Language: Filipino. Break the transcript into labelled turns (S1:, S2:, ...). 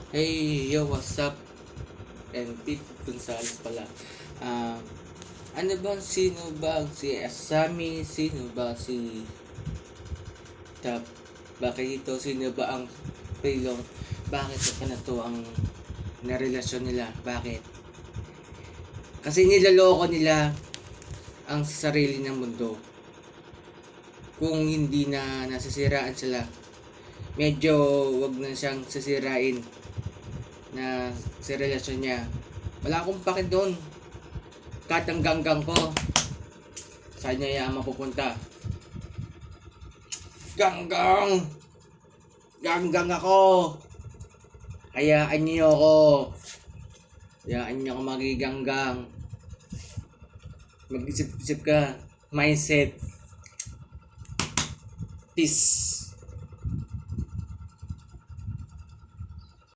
S1: Hey, yo, what's up? And Pete Gonzales pala. Ah, ano bang sino ba si Asami? Sino ba si Tap? Bakit ito? Sino ba ang Pilong? Bakit pa na to ang narelasyon nila? Bakit? Kasi nilaloko nila ang sarili ng mundo. Kung hindi na nasisiraan sila, medyo wag na siyang sisirain na sa relasyon niya. Wala akong pake doon. Kahit ang ganggang ko, saan niya yan mapupunta? Ganggang! Ganggang ako! Hayaan niyo ako! Hayaan niyo ako magiganggang. Mag-isip-isip ka. Mindset. Peace.